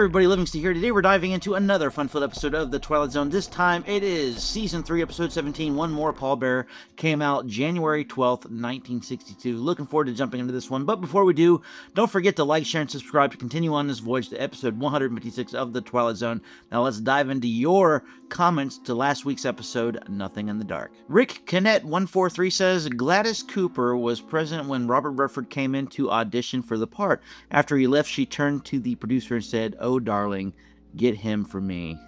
everybody, Livingston here. Today we're diving into another fun-filled episode of the Twilight Zone. This time it is Season 3, Episode 17, One More Pallbearer. Came out January 12th, 1962. Looking forward to jumping into this one. But before we do, don't forget to like, share, and subscribe to continue on this voyage to episode 156 of the Twilight Zone. Now let's dive into your comments to last week's episode, Nothing in the Dark. Rick Kinnett143 says, Gladys Cooper was present when Robert Redford came in to audition for the part. After he left, she turned to the producer and said, "Oh, darling, get him for me."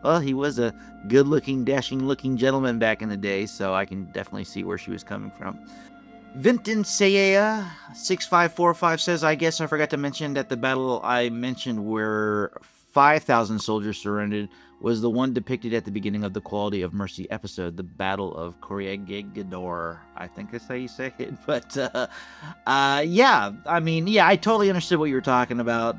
Well, he was a good-looking, dashing-looking gentleman back in the day, so I can definitely see where she was coming from. Vinton Sayea 6545 says, I guess I forgot to mention that the battle I mentioned where 5,000 soldiers surrendered was the one depicted at the beginning of the Quality of Mercy episode, the Battle of Corregidor. I think that's how you say it. But, yeah, I totally understood what you were talking about.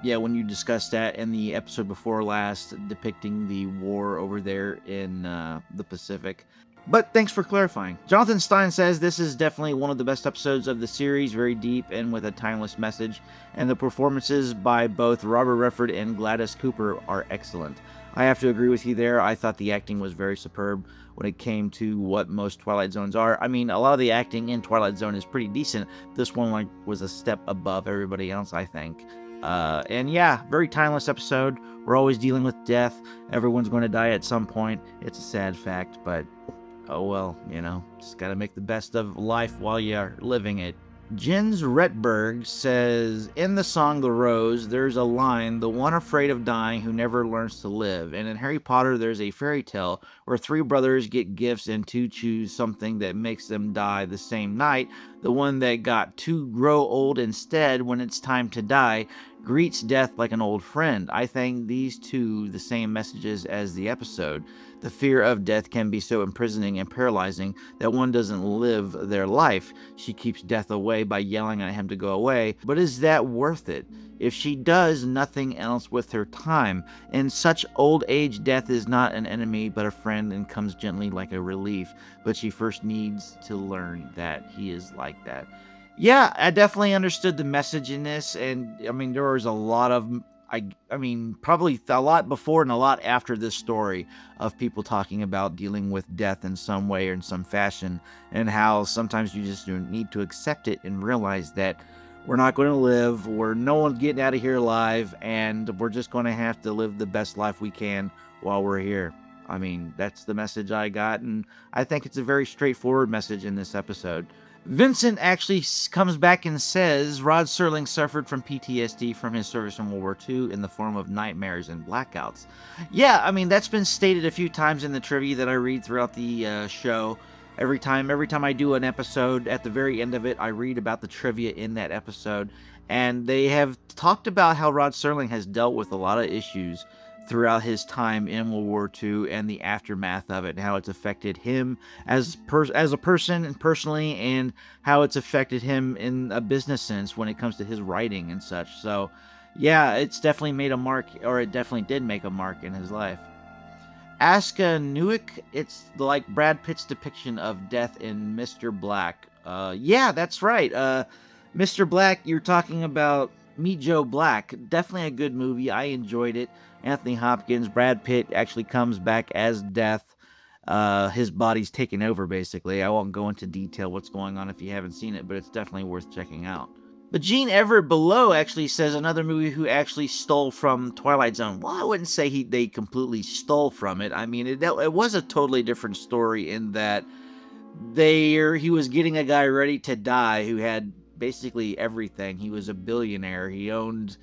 When you discussed that in the episode before last, depicting the war over there in the Pacific. But thanks for clarifying. Jonathan Stein says this is definitely one of the best episodes of the series, very deep and with a timeless message, and the performances by both Robert Redford and Gladys Cooper are excellent. I have to agree with you there. I thought the acting was very superb when it came to what most Twilight Zones are. I mean, a lot of the acting in Twilight Zone is pretty decent. This one was a step above everybody else, I think. Very timeless episode. We're always dealing with death. Everyone's going to die at some point. It's a sad fact, but oh well, just gotta make the best of life while you're living it. Jens Retberg says, in the song The Rose, there's a line, the one afraid of dying who never learns to live. And in Harry Potter, there's a fairy tale where three brothers get gifts and two choose something that makes them die the same night. The one that got to grow old instead when it's time to die greets death like an old friend. I think these two the same messages as the episode. The fear of death can be so imprisoning and paralyzing that one doesn't live their life. She keeps death away by yelling at him to go away. But is that worth it? If she does nothing else with her time, in such old age, death is not an enemy but a friend and comes gently like a relief. But she first needs to learn that he is like that. Yeah, I definitely understood the message in this, and there was a lot of, probably a lot before and a lot after this story of people talking about dealing with death in some way or in some fashion, and how sometimes you just need to accept it and realize that we're not going to live, no one's getting out of here alive, and we're just going to have to live the best life we can while we're here. That's the message I got, and I think it's a very straightforward message in this episode. Vincent actually comes back and says Rod Serling suffered from PTSD from his service in World War II in the form of nightmares and blackouts. Yeah, that's been stated a few times in the trivia that I read throughout the show. Every time I do an episode, at the very end of it, I read about the trivia in that episode. And they have talked about how Rod Serling has dealt with a lot of issues throughout his time in World War II and the aftermath of it, and how it's affected him as a person and personally, and how it's affected him in a business sense when it comes to his writing and such. So, yeah, it's definitely made a mark, or it definitely did make a mark in his life. Aska Newick, it's like Brad Pitt's depiction of death in Mr. Black. Yeah, that's right. Mr. Black, you're talking about Meet Joe Black. Definitely a good movie. I enjoyed it. Anthony Hopkins, Brad Pitt actually comes back as Death. His body's taken over, basically. I won't go into detail what's going on if you haven't seen it, but it's definitely worth checking out. But Gene Everett below actually says another movie who actually stole from Twilight Zone. Well, I wouldn't say they completely stole from it. It was a totally different story in that he was getting a guy ready to die who had basically everything. He was a billionaire. He owned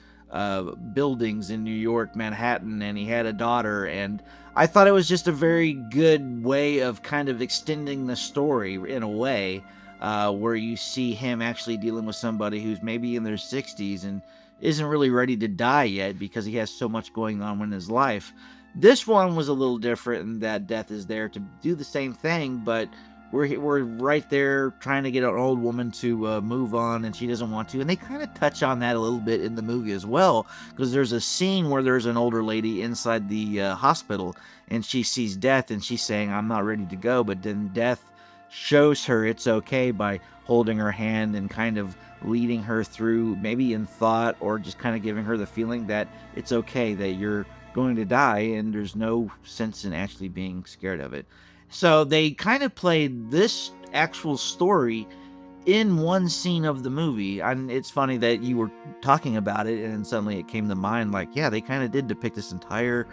buildings in New York, Manhattan, and he had a daughter, and I thought it was just a very good way of kind of extending the story in a way, where you see him actually dealing with somebody who's maybe in their 60s and isn't really ready to die yet because he has so much going on in his life. This one was a little different in that death is there to do the same thing, but we're right there trying to get an old woman to move on, and she doesn't want to. And they kind of touch on that a little bit in the movie as well, because there's a scene where there's an older lady inside the hospital, and she sees Death, and she's saying, I'm not ready to go. But then Death shows her it's okay by holding her hand and kind of leading her through, maybe in thought, or just kind of giving her the feeling that it's okay, that you're going to die and there's no sense in actually being scared of it. So they kind of played this actual story in one scene of the movie. And it's funny that you were talking about it and then suddenly it came to mind, like, yeah, they kind of did depict this entire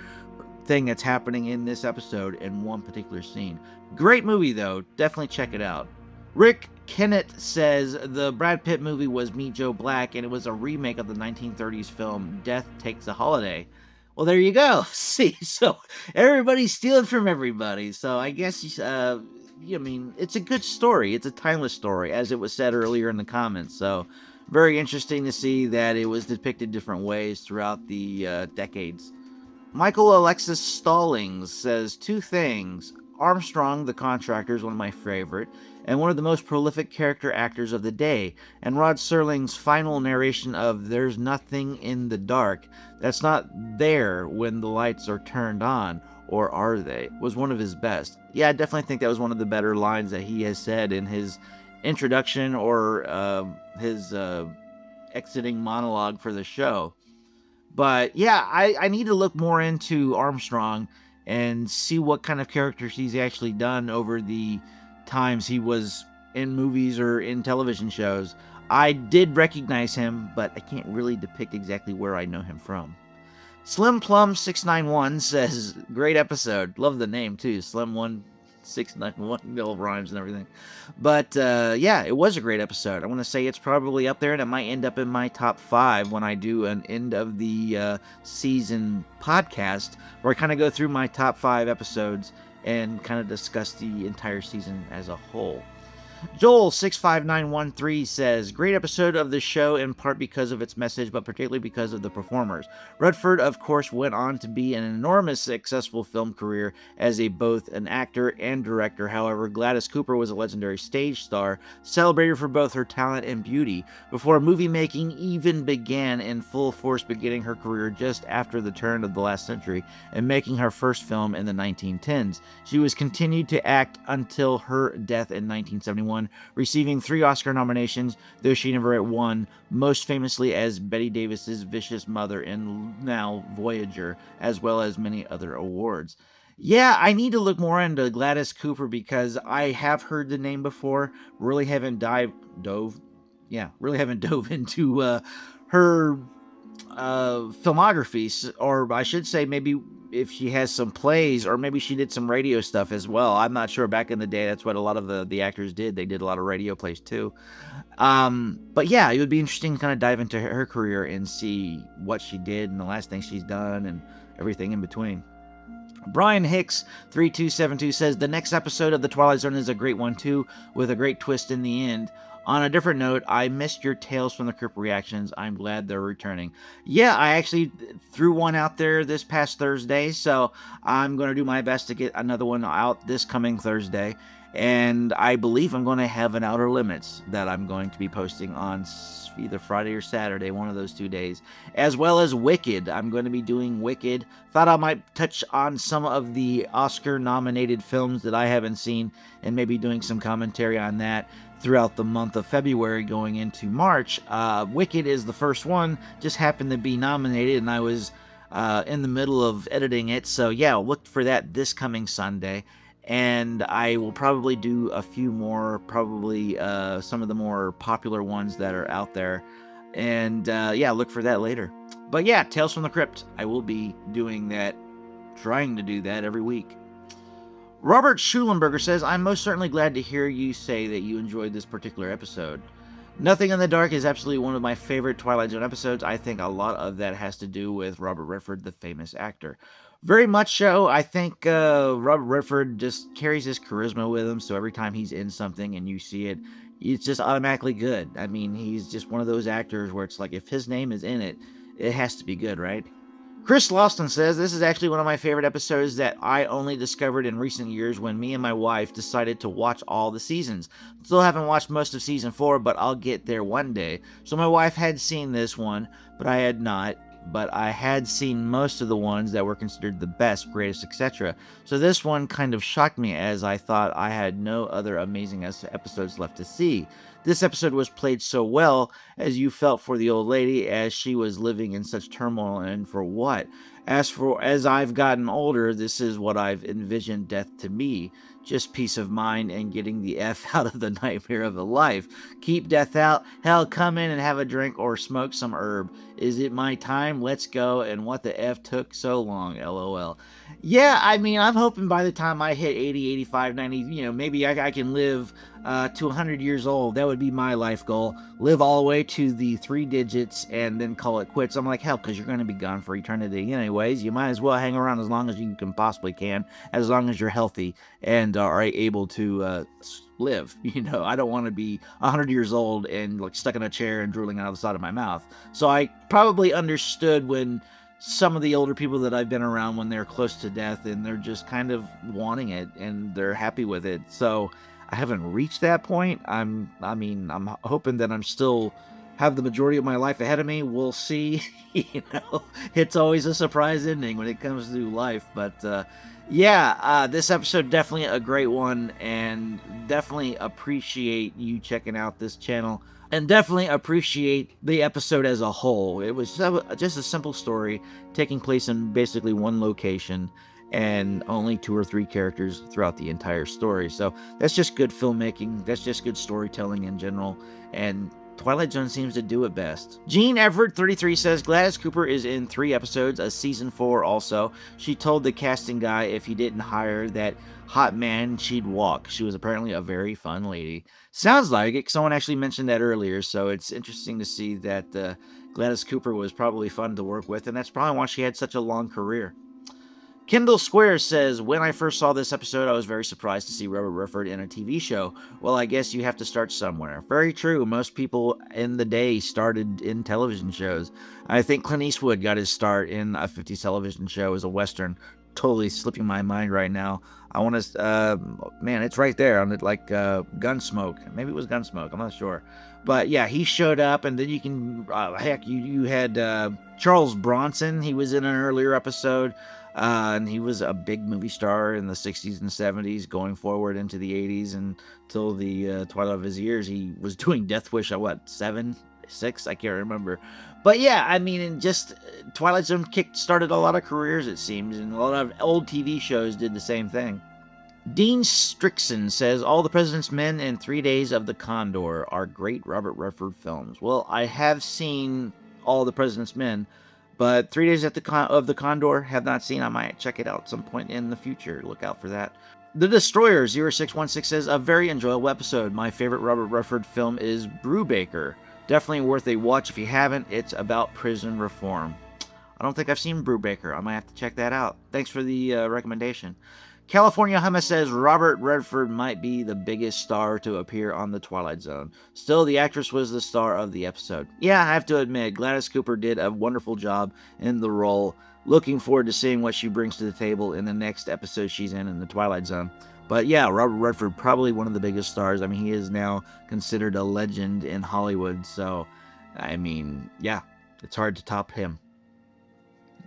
thing that's happening in this episode in one particular scene. Great movie, though. Definitely check it out. Rick Kennett says the Brad Pitt movie was Meet Joe Black, and it was a remake of the 1930s film Death Takes a Holiday. Well, there you go. See, so everybody's stealing from everybody. So I guess, I mean, it's a good story. It's a timeless story, as it was said earlier in the comments. So very interesting to see that it was depicted different ways throughout the decades. Michael Alexis Stallings says 2 things. Armstrong, the contractor, is one of my favorite, and one of the most prolific character actors of the day. And Rod Serling's final narration of "There's nothing in the dark that's not there when the lights are turned on, or are they?" was one of his best. Yeah, I definitely think that was one of the better lines that he has said in his introduction or his exiting monologue for the show. But yeah, I need to look more into Armstrong and see what kind of characters he's actually done over the times he was in movies or in television shows. I did recognize him, but I can't really depict exactly where I know him from. Slim Plum 691 says, great episode. Love the name too, Slim 1691, little rhymes and everything. But yeah, it was a great episode. I want to say it's probably up there, and it might end up in my top 5 when I do an end of the season podcast, where I kind of go through my top 5 episodes and kind of discuss the entire season as a whole. Joel 65913 says, great episode of the show, in part because of its message, but particularly because of the performers. Redford, of course, went on to be an enormous successful film career as both an actor and director. However, Gladys Cooper was a legendary stage star, celebrated for both her talent and beauty, before movie making even began in full force, beginning her career just after the turn of the last century and making her first film in the 1910s. She was continued to act until her death in 1971. Receiving 3 Oscar nominations, though she never won, most famously as Bette Davis's vicious mother in now Voyager, as well as many other awards. Yeah, I need to look more into Gladys Cooper because I have heard the name before. Really haven't dove into her filmography, or I should say maybe if she has some plays, or maybe she did some radio stuff as well. I'm not sure. Back in the day, that's what a lot of the actors did. They did a lot of radio plays too. But yeah, it would be interesting to kind of dive into her career and see what she did and the last thing she's done and everything in between. Brian Hicks 3272 says the next episode of the Twilight Zone is a great one too, with a great twist in the end. On a different note, I missed your Tales from the Crypt reactions. I'm glad they're returning. Yeah, I actually threw one out there this past Thursday, so I'm going to do my best to get another one out this coming Thursday. And I believe I'm going to have an Outer Limits that I'm going to be posting on either Friday or Saturday, one of those 2 days, as well as Wicked. I'm going to be doing Wicked. Thought I might touch on some of the Oscar-nominated films that I haven't seen and maybe doing some commentary on that throughout the month of February going into March. Wicked is the first one, just happened to be nominated, and I was in the middle of editing it, so yeah, look for that this coming Sunday. And I will probably do a few more, probably some of the more popular ones that are out there. And yeah, look for that later. But yeah, Tales from the Crypt, I will be doing that, trying to do that every week. Robert Schulenberger says, I'm most certainly glad to hear you say that you enjoyed this particular episode. Nothing in the Dark is absolutely one of my favorite Twilight Zone episodes. I think a lot of that has to do with Robert Redford, the famous actor. Very much so. I think Robert Redford just carries his charisma with him, so every time he's in something and you see it, it's just automatically good. I mean, he's just one of those actors where it's like, if his name is in it, it has to be good, right? Chris Lawson says, this is actually one of my favorite episodes that I only discovered in recent years when me and my wife decided to watch all the seasons. Still haven't watched most of season 4, but I'll get there one day. So my wife had seen this one, but I had not. but I had seen most of the ones that were considered the best, greatest, etc. So this one kind of shocked me, as I thought I had no other amazing episodes left to see. This episode was played so well, as you felt for the old lady as she was living in such turmoil, and for what? As I've gotten older, this is what I've envisioned death to me. Just peace of mind and getting the F out of the nightmare of a life. Keep death out. Hell, come in and have a drink or smoke some herb. Is it my time? Let's go. And what the F took so long? LOL. Yeah, I mean, I'm hoping by the time I hit 80, 85, 90, maybe I can live to 100 years old. That would be my life goal. Live all the way to the 3 digits and then call it quits. I'm like, hell, because you're going to be gone for eternity anyways. You might as well hang around as long as you can possibly can, as long as you're healthy and are able to live. I don't want to be 100 years old and like stuck in a chair and drooling out of the side of my mouth. So I probably understood when some of the older people that I've been around, when they're close to death and they're just kind of wanting it and they're happy with it. So I haven't reached that point. I'm hoping that I'm still have the majority of my life ahead of me. We'll see. It's always a surprise ending when it comes to life. But this episode definitely a great one, and definitely appreciate you checking out this channel. And definitely appreciate the episode as a whole. It was just a simple story taking place in basically one location and only 2 or 3 characters throughout the entire story. So that's just good filmmaking. That's just good storytelling in general. And Twilight Zone seems to do it best. Jean Everett 33 says Gladys Cooper is in 3 episodes, a season 4 also. She told the casting guy if he didn't hire that hot man, she'd walk. She was apparently a very fun lady. Sounds like it. Someone actually mentioned that earlier, so it's interesting to see that Gladys Cooper was probably fun to work with, and that's probably why she had such a long career. Kendall Square says, when I first saw this episode, I was very surprised to see Robert Redford in a TV show. Well, I guess you have to start somewhere. Very true. Most people in the day started in television shows. I think Clint Eastwood got his start in a 50s television show as a Western. Totally slipping my mind right now. I want to, it's right there on it, like Gunsmoke. Maybe it was Gunsmoke. I'm not sure. But yeah, he showed up, and then you can, you had Charles Bronson. He was in an earlier episode. And he was a big movie star in the 60s and 70s, going forward into the 80s until the twilight of his years. He was doing Death Wish at 7, 6? I can't remember. But yeah, I mean, and just Twilight Zone started a lot of careers, it seems, and a lot of old TV shows did the same thing. Dean Strickson says, all the President's Men and 3 Days of the Condor are great Robert Redford films. Well, I have seen All the President's Men, but 3 Days of the Condor, have not seen. I might check it out at some point in the future. Look out for that. The Destroyer 0616 says, a very enjoyable episode. My favorite Robert Redford film is Brubaker. Definitely worth a watch if you haven't. It's about prison reform. I don't think I've seen Brubaker. I might have to check that out. Thanks for the recommendation. California Hummus says Robert Redford might be the biggest star to appear on The Twilight Zone. Still, the actress was the star of the episode. Yeah, I have to admit, Gladys Cooper did a wonderful job in the role. Looking forward to seeing what she brings to the table in the next episode she's in The Twilight Zone. But yeah, Robert Redford, probably one of the biggest stars. I mean, he is now considered a legend in Hollywood. So, I mean, yeah, it's hard to top him.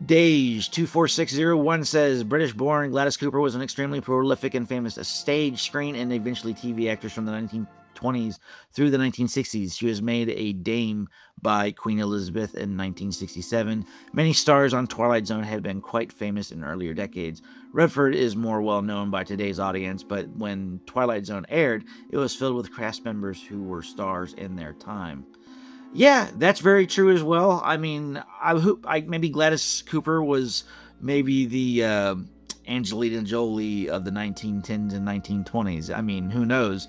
Dage24601 says, British-born Gladys Cooper was an extremely prolific and famous stage, screen, and eventually TV actress from the 1920s through the 1960s. She was made a dame by Queen Elizabeth in 1967. Many stars on Twilight Zone had been quite famous in earlier decades. Redford is more well known by today's audience, but when Twilight Zone aired, it was filled with cast members who were stars in their time. Yeah, that's very true as well. I mean, maybe Gladys Cooper was maybe the Angelina Jolie of the 1910s and 1920s. I mean, who knows?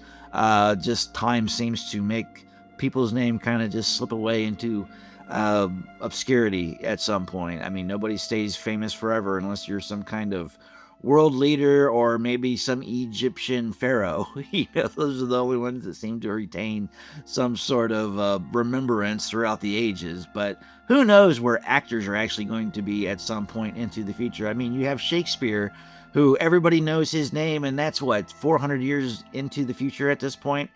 Just time seems to make people's name kind of just slip away into obscurity at some point. I mean, nobody stays famous forever unless you're some kind of world leader or maybe some Egyptian pharaoh. Those are the only ones that seem to retain some sort of remembrance throughout the ages. But who knows where actors are actually going to be at some point into the future. I mean, you have Shakespeare, who everybody knows his name, and that's 400 years into the future at this point.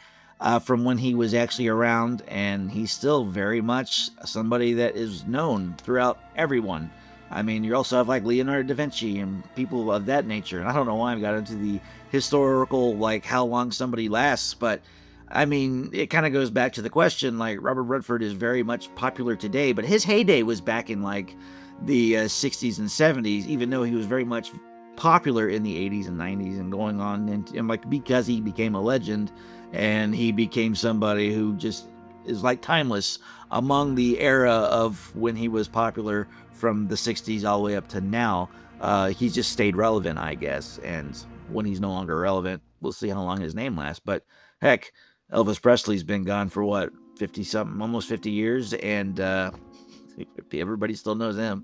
from when he was actually around, and he's still very much somebody that is known throughout everyone. I mean, you also have like Leonardo da Vinci and people of that nature. And I don't know why I got into the historical, like how long somebody lasts, but I mean, it kind of goes back to the question, like Robert Redford is very much popular today, but his heyday was back in like the 60s and 70s, even though he was very much popular in the 80s and 90s and going on, and like because he became a legend and he became somebody who just is like timeless among the era of when he was popular from the 60s all the way up to now. He's just stayed relevant, I guess, and when he's no longer relevant, we'll see how long his name lasts. But heck, Elvis Presley's been gone for what, 50 something, almost 50 years, and everybody still knows him.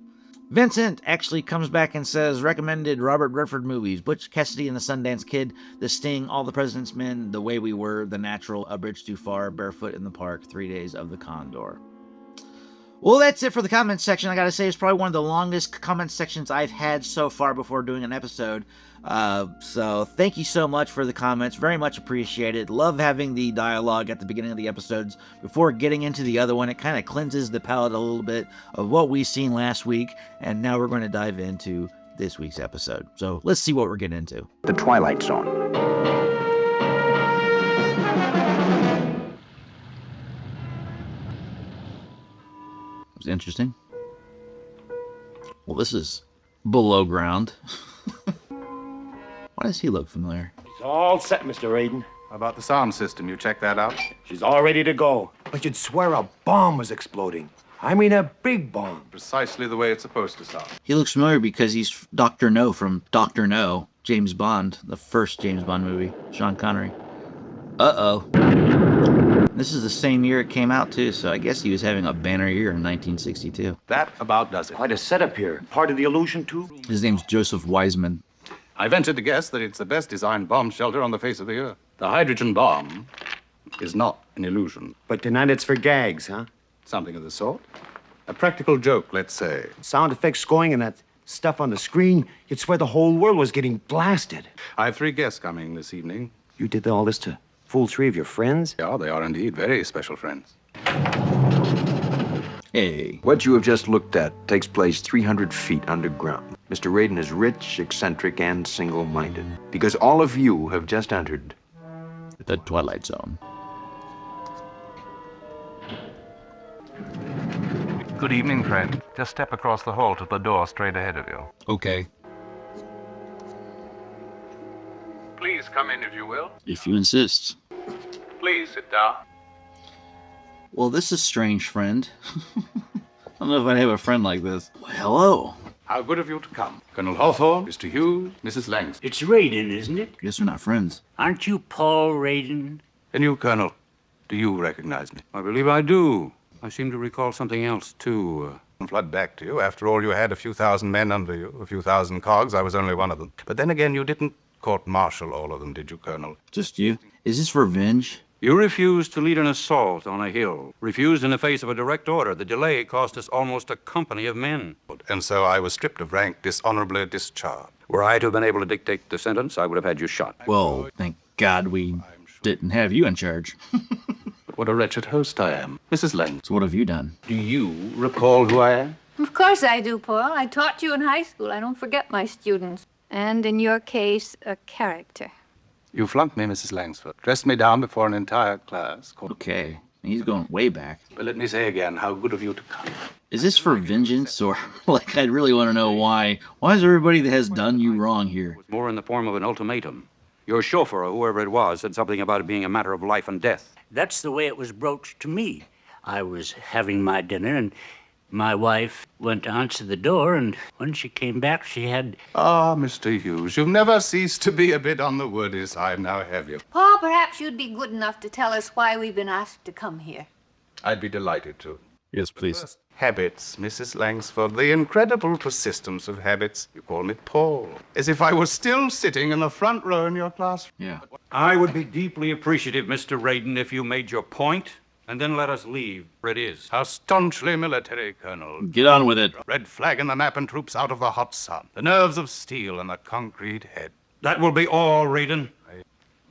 Vincent actually comes back and says recommended Robert Redford movies: Butch Cassidy and the Sundance Kid, The Sting, All the President's Men, The Way We Were, The Natural, A Bridge Too Far, Barefoot in the Park, 3 Days of the Condor. Well, that's it for the comments section. I gotta say, it's probably one of the longest comment sections I've had so far before doing an episode. So thank you so much for the comments. Very much appreciated. Love having the dialogue at the beginning of the episodes before getting into the other one. It kind of cleanses the palate a little bit of what we've seen last week. And now we're going to dive into this week's episode. So let's see what we're getting into. The Twilight Zone. It was interesting. Well, this is below ground. Why does he look familiar? It's all set, Mr. Raiden. How about the sound system? You checked that out? She's all ready to go. But you'd swear a bomb was exploding. I mean a big bomb. Precisely the way it's supposed to sound. He looks familiar because he's Dr. No from Dr. No, James Bond, the first James Bond movie, Sean Connery. Uh-oh. This is the same year it came out, too, so I guess he was having a banner year in 1962. That about does it. Quite a setup here. Part of the illusion, too? His name's Joseph Wiseman. I venture to guess that it's the best designed bomb shelter on the face of the earth. The hydrogen bomb is not an illusion. But tonight it's for gags, huh? Something of the sort. A practical joke, let's say. Sound effects going and that stuff on the screen, you'd swear the whole world was getting blasted. I have 3 guests coming this evening. You did all this to fool 3 of your friends? Yeah, they are indeed very special friends. Hey. What you have just looked at takes place 300 feet underground. Mr. Raiden is rich, eccentric, and single-minded. Because all of you have just entered The Twilight Zone. Good evening, friend. Just step across the hall to the door straight ahead of you. Okay. Please come in if you will. If you insist. Please sit down. Well, this is strange, friend. I don't know if I'd have a friend like this. Well, hello. How good of you to come. Colonel Hawthorne, Mr. Hughes, Mrs. Langs. It's Raiden, isn't it? Guess we're not friends. Aren't you Paul Raiden? And you, Colonel, do you recognize me? I believe I do. I seem to recall something else, too. Flood back to you. After all, you had a few thousand men under you, a few thousand cogs. I was only one of them. But then again, you didn't court-martial all of them, did you, Colonel? Just you. Is this revenge? You refused to lead an assault on a hill. Refused in the face of a direct order. The delay cost us almost a company of men. And so I was stripped of rank, dishonorably discharged. Were I to have been able to dictate the sentence, I would have had you shot. Well, thank God we didn't have you in charge. But what a wretched host I am. Mrs. Langs. So what have you done? Do you recall who I am? Of course I do, Paul. I taught you in high school. I don't forget my students. And in your case, a character. You flunked me, Mrs. Langsford. Dressed me down before an entire class. Okay. He's going way back. But let me say again, how good of you to come. Is this for vengeance, or, like, I'd really want to know why? Why is everybody that has done you wrong here? It was more in the form of an ultimatum. Your chauffeur, or whoever it was, said something about it being a matter of life and death. That's the way it was broached to me. I was having my dinner, and my wife went to answer the door, and when she came back, she had... Ah, Mr. Hughes, you've never ceased to be a bit on the woody side, now have you? Paul, perhaps you'd be good enough to tell us why we've been asked to come here. I'd be delighted to. Yes, please. First, habits, Mrs. Langsford. The incredible persistence of habits. You call me Paul. As if I was still sitting in the front row in your class. Yeah. I would be deeply appreciative, Mr. Raiden, if you made your point and then let us leave where it is. How staunchly military, Colonel. Get on with it. Red flag in the map and troops out of the hot sun. The nerves of steel and the concrete head. That will be all, Raiden.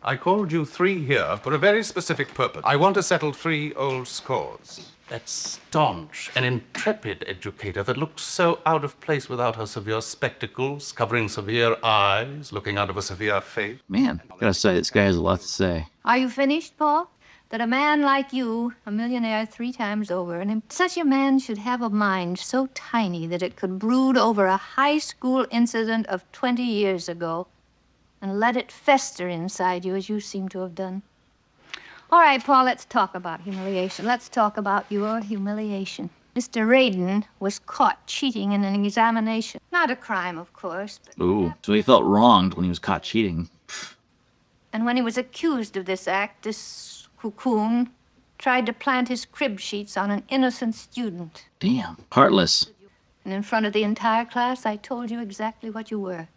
I called you three here for a very specific purpose. I want to settle 3 old scores. That staunch and intrepid educator that looked so out of place without her severe spectacles, covering severe eyes, looking out of a severe face. Man, gotta say, this guy has a lot to say. Are you finished, Paul? That a man like you, a millionaire 3 times over, and such a man should have a mind so tiny that it could brood over a high school incident of 20 years ago and let it fester inside you as you seem to have done. All right, Paul, let's talk about humiliation. Let's talk about your humiliation. Mr. Raiden was caught cheating in an examination. Not a crime, of course, but... Ooh, so he felt wronged when he was caught cheating. And when he was accused of this act, this cocoon tried to plant his crib sheets on an innocent student. Damn, heartless. And in front of the entire class, I told you exactly what you were.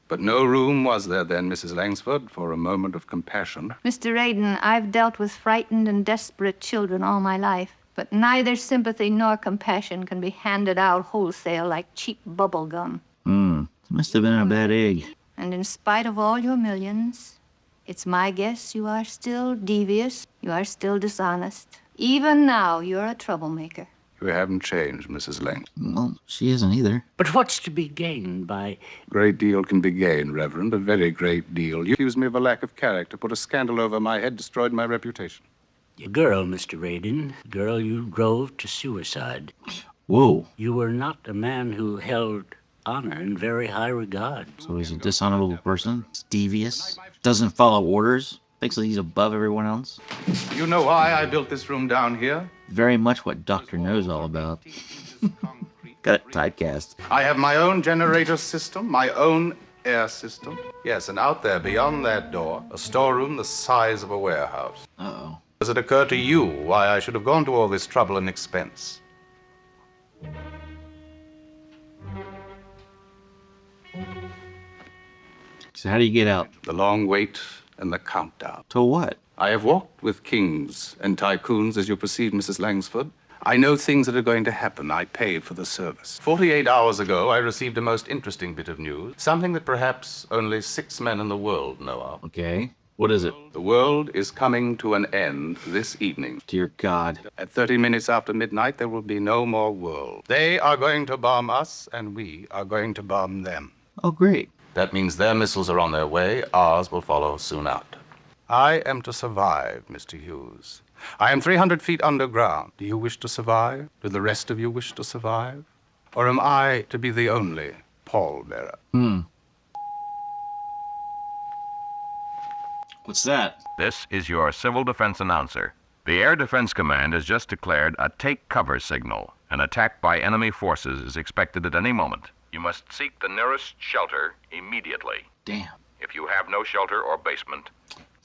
But no room was there then, Mrs. Langsford, for a moment of compassion. Mr. Raiden, I've dealt with frightened and desperate children all my life, but neither sympathy nor compassion can be handed out wholesale like cheap bubble gum. Must have been a bad egg. And in spite of all your millions, it's my guess you are still devious, you are still dishonest. Even now, you're a troublemaker. You haven't changed, Mrs. Lang. Well, she isn't either. But what's to be gained by... Great deal can be gained, Reverend, a very great deal. You accused me of a lack of character, put a scandal over my head, destroyed my reputation. The girl, Mr. Raiden, the girl you drove to suicide. Whoa. You were not a man who held honor in very high regard. So he's a dishonorable person. He's devious. Doesn't follow orders. Thinks that he's above everyone else. You know why I built this room down here? Very much what Doctor knows all about. Got it typecast. I have my own generator system, my own air system. Yes, and out there, beyond that door, a storeroom the size of a warehouse. Uh-oh. Does it occur to you why I should have gone to all this trouble and expense? So how do you get out? The long wait and the countdown. To what? I have walked with kings and tycoons, as you perceive, Mrs. Langsford. I know things that are going to happen. I paid for the service. 48 hours ago, I received a most interesting bit of news. Something that perhaps only 6 men in the world know of. Okay. What is it? The world is coming to an end this evening. Dear God. At 30 minutes after midnight, there will be no more world. They are going to bomb us, and we are going to bomb them. Oh, great. That means their missiles are on their way. Ours will follow soon after. I am to survive, Mr. Hughes. I am 300 feet underground. Do you wish to survive? Do the rest of you wish to survive? Or am I to be the only pallbearer? What's that? This is your Civil Defense announcer. The Air Defense Command has just declared a take cover signal. An attack by enemy forces is expected at any moment. You must seek the nearest shelter immediately. Damn. If you have no shelter or basement,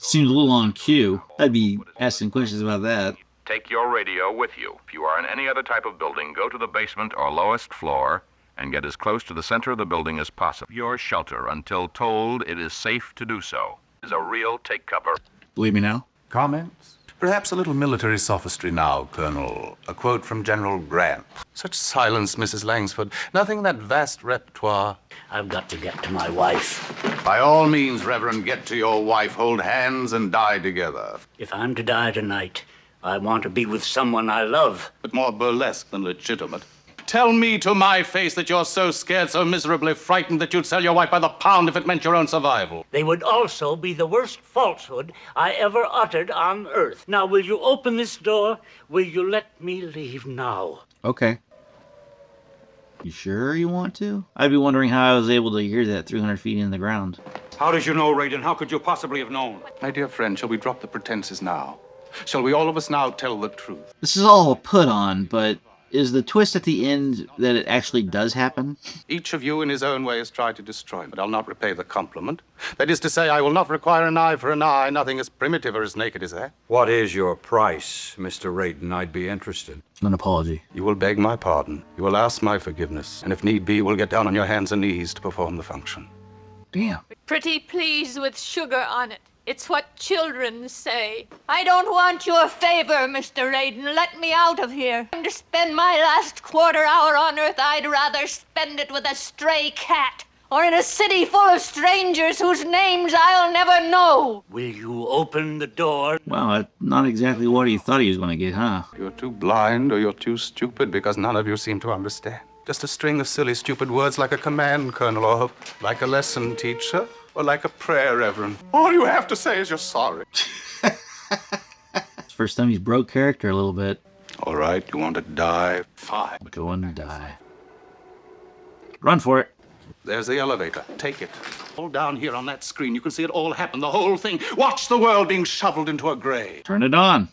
Seems a little on cue. I'd be asking questions about that. take your radio with you. If you are in any other type of building, go to the basement or lowest floor and get as close to the center of the building as possible. Your shelter until told it is safe to do so. It is a real take cover. Believe me now? Comments? Perhaps a little military sophistry now, Colonel. A quote from General Grant. Such silence, Mrs. Langsford. Nothing in that vast repertoire. I've got to get to my wife. By all means, Reverend, get to your wife, hold hands, and die together. If I'm to die tonight, I want to be with someone I love. But more burlesque than legitimate. Tell me to my face that you're so scared, so miserably frightened that you'd sell your wife by the pound if it meant your own survival. They would also be the worst falsehood I ever uttered on earth. Now, will you open this door? Will you let me leave now? Okay. You sure you want to? I'd be wondering how I was able to hear that 300 feet in the ground. How did you know, Raiden? How could you possibly have known? My dear friend, shall we drop the pretenses now? Shall we all of us now tell the truth? This is all a put on, but is the twist at the end that it actually does happen? Each of you in his own way has tried to destroy me, but I'll not repay the compliment. That is to say, I will not require an eye for an eye, nothing as primitive or as naked as that. What is your price, Mr. Raiden? I'd be interested. An apology. You will beg my pardon. You will ask my forgiveness. And if need be, you will get down on your hands and knees to perform the function. Damn. Pretty please with sugar on it. It's what children say. I don't want your favor, Mr. Raiden. Let me out of here. To spend my last quarter hour on Earth, I'd rather spend it with a stray cat or in a city full of strangers whose names I'll never know. Will you open the door? Well, that's not exactly what he thought he was going to get, huh? You're too blind or you're too stupid because none of you seem to understand. Just a string of silly, stupid words like a command colonel or like a lesson teacher or like a prayer reverend. All you have to say is you're sorry. It's the first time he's broke character a little bit. All right, you want to die? Fine. Go and die. Run for it. There's the elevator. Take it. All down here on that screen, you can see it all happen, the whole thing. Watch the world being shoveled into a grave. Turn it on.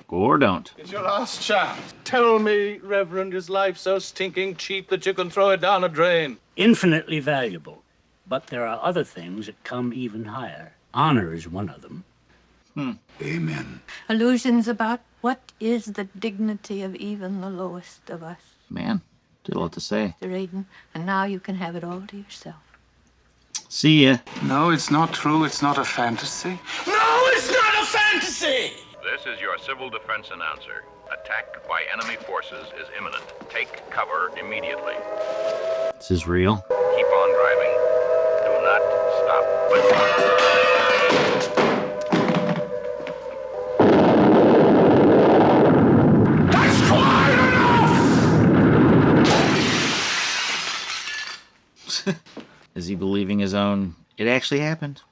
Or don't. It's your last chance. Tell me, Reverend, is life so stinking cheap that you can throw it down a drain? Infinitely valuable. But there are other things that come even higher. Honor is one of them. Amen. Illusions about what is the dignity of even the lowest of us, Man, did a lot to say. Mr. Aiden, and now you can have it all to yourself. See ya. No, it's not true. It's not a fantasy. No, it's not a fantasy! This is your civil defense announcer. Attack by enemy forces is imminent. Take cover immediately. This is real. Keep on driving. Do not stop. Is he believing his own? It actually happened.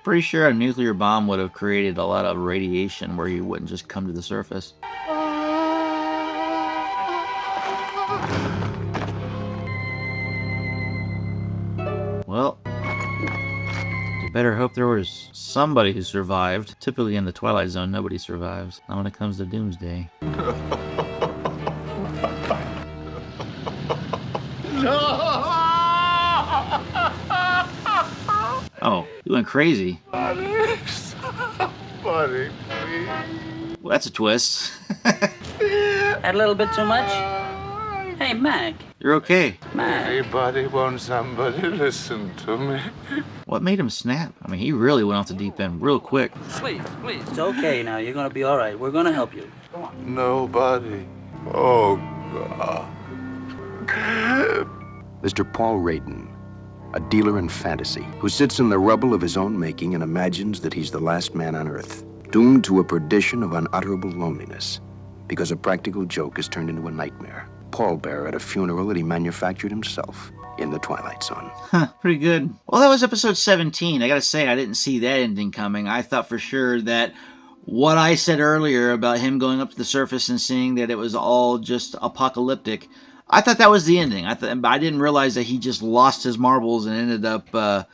Pretty sure a nuclear bomb would have created a lot of radiation where he wouldn't just come to the surface. Well, you better hope there was somebody who survived. Typically in the Twilight Zone, nobody survives. Not when it comes to Doomsday. Oh, you went crazy. Buddy, please. Well, that's a twist. A little bit too much? Hey, Mac. You're okay. Mac. Anybody want somebody listen to me? What made him snap? I mean, he really went off the deep end real quick. Please. It's okay now. You're gonna be all right. We're gonna help you. Go on. Nobody. Oh, God. Mr. Paul Radin, a dealer in fantasy, who sits in the rubble of his own making and imagines that he's the last man on earth, doomed to a perdition of unutterable loneliness, because a practical joke is turned into a nightmare. Pallbearer at a funeral that he manufactured himself in the Twilight Zone. Huh, pretty good. Well, that was episode 17. I gotta say, I didn't see that ending coming. I thought for sure that what I said earlier about him going up to the surface and seeing that it was all just apocalyptic, I thought that was the ending. But I didn't realize that he just lost his marbles and ended up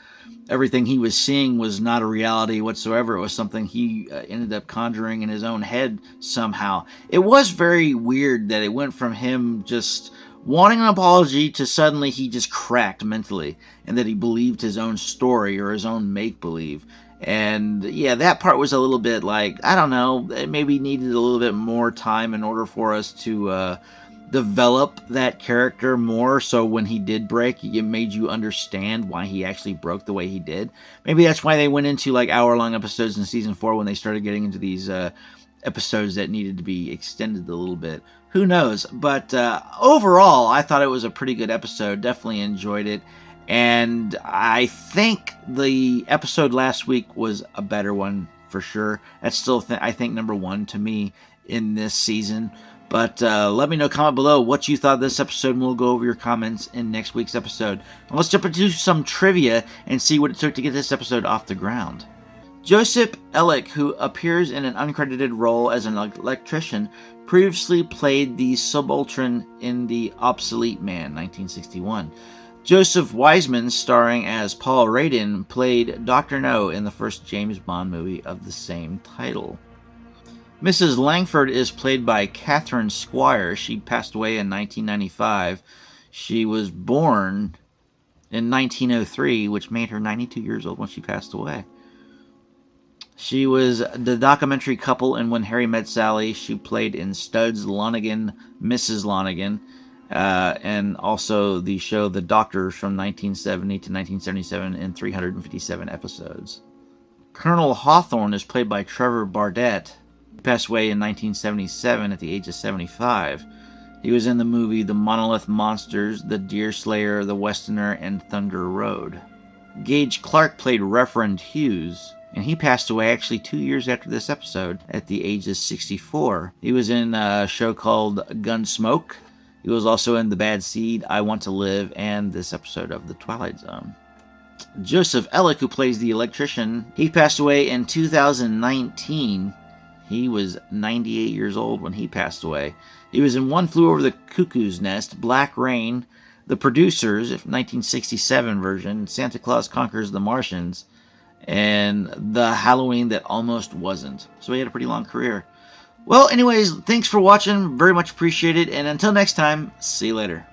everything he was seeing was not a reality whatsoever. It was something he ended up conjuring in his own head somehow. It was very weird that it went from him just wanting an apology to suddenly he just cracked mentally and that he believed his own story or his own make-believe. And yeah, that part was a little bit like, I don't know, it maybe needed a little bit more time in order for us to develop that character more, so when he did break, it made you understand why he actually broke the way he did. Maybe that's why they went into like hour-long episodes in season 4 when they started getting into these episodes that needed to be extended a little bit. Who knows? But overall, I thought it was a pretty good episode. Definitely enjoyed it. And I think the episode last week was a better one for sure. That's still, I think, number 1 to me in this season. But let me know, comment below what you thought of this episode, and we'll go over your comments in next week's episode. Now let's jump into some trivia and see what it took to get this episode off the ground. Joseph Ellick, who appears in an uncredited role as an electrician, previously played the subaltern in The Obsolete Man, 1961. Joseph Wiseman, starring as Paul Radin, played Dr. No in the first James Bond movie of the same title. Mrs. Langford is played by Catherine Squire. She passed away in 1995. She was born in 1903, which made her 92 years old when she passed away. She was the documentary couple in When Harry Met Sally. She played in Studs Lonigan, Mrs. Lonigan, and also the show The Doctors from 1970 to 1977 in 357 episodes. Colonel Hawthorne is played by Trevor Barnett. He passed away in 1977 at the age of 75. He was in the movie The Monolith Monsters, The Deer Slayer, The Westerner, and Thunder Road. Gage Clark played Reverend Hughes, and he passed away actually 2 years after this episode at the age of 64. He was in a show called Gunsmoke. He was also in The Bad Seed, I Want to Live, and this episode of The Twilight Zone. Joseph Ellick, who plays the electrician, he passed away in 2019. He was 98 years old when he passed away. He was in One Flew Over the Cuckoo's Nest, Black Rain, The Producers, 1967 version, Santa Claus Conquers the Martians, and The Halloween That Almost Wasn't. So he had a pretty long career. Well, anyways, thanks for watching. Very much appreciated. And until next time, see you later.